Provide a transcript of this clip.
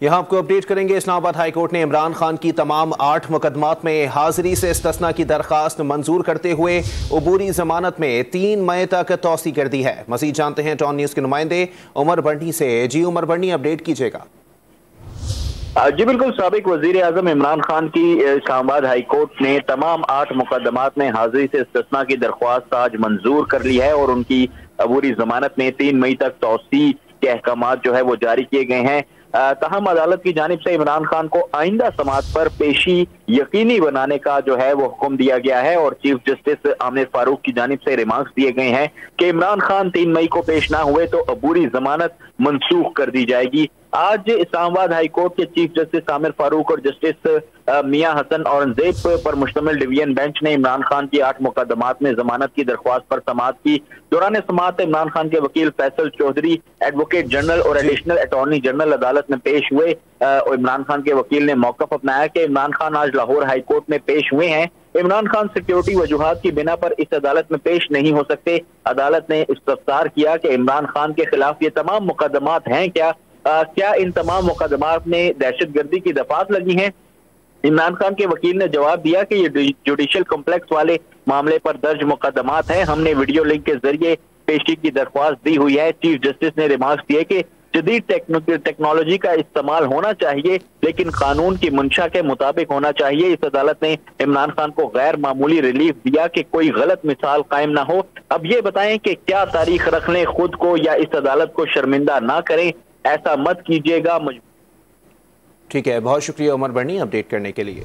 यहाँ आपको अपडेट करेंगे। इस्लामाबाद हाई कोर्ट ने इमरान खान की तमाम 8 मुकदमात में हाजिरी से इस्तिस्ना की दरखास्त मंजूर करते हुए अबूरी जमानत में 3 मई तक तौसी कर दी है। मजीद जानते हैं टॉन न्यूज़ के नुमाइंदे उमर बर्नी से। जी उमर बर्नी, अपडेट कीजिएगा। जी बिल्कुल, साबिक वजीर आजम इमरान खान की इस्लामाबाद हाई कोर्ट ने तमाम 8 मुकदमात में हाजिरी से इस्तिस्ना की दरख्वास्त आज मंजूर कर ली है और उनकी अबूरी जमानत में 3 मई तक तौसी के अहकामात जो है वो जारी किए गए हैं। तहम अदालत की जानिब से इमरान खान को आइंदा समाअत पर पेशी यकीनी बनाने का जो है वो हुक्म दिया गया है और चीफ जस्टिस आमिर फारूक की जानिब से रिमार्क्स दिए गए हैं कि इमरान खान 3 मई को पेश ना हुए तो अबूरी जमानत मनसूख कर दी जाएगी। आज इस्लामाबाद हाई कोर्ट के चीफ जस्टिस आमिर फारूक और जस्टिस मियां हसन औरंगजेब पर मुश्तमिल डिवीजन बेंच ने इमरान खान की 8 मुकदमात में जमानत की दरख्वास्त पर समाअत की। दौरान समाअत इमरान खान के वकील फैसल चौधरी, एडवोकेट जनरल और एडिशनल अटॉर्नी जनरल अदालत में पेश हुए। इमरान खान के वकील ने मौकफ अपनाया कि इमरान खान आज लाहौर हाई कोर्ट में पेश हुए हैं। इमरान खान सिक्योरिटी वजूहात की बिना पर इस अदालत में पेश नहीं हो सकते। अदालत ने इस्तफसार किया कि इमरान खान के खिलाफ ये तमाम मुकदमात हैं क्या इन तमाम मुकदमात में दहशतगर्दी की दफात लगी हैं। इमरान खान के वकील ने जवाब दिया कि ये जुडिशियल कॉम्प्लेक्स वाले मामले पर दर्ज मुकदमात हैं। हमने वीडियो लिंक के जरिए पेशी की दरख्वास्त दी हुई है। चीफ जस्टिस ने रिमार्क्स दिए कि जदीद टेक्नोलॉजी का इस्तेमाल होना चाहिए लेकिन कानून की मंशा के मुताबिक होना चाहिए। इस अदालत ने इमरान खान को गैर मामूली रिलीफ दिया कि कोई गलत मिसाल कायम ना हो। अब ये बताएं कि क्या तारीख रख लें खुद को या इस अदालत को शर्मिंदा ना करें, ऐसा मत कीजिएगा। ठीक है, बहुत शुक्रिया उमर बर्नी अपडेट करने के लिए।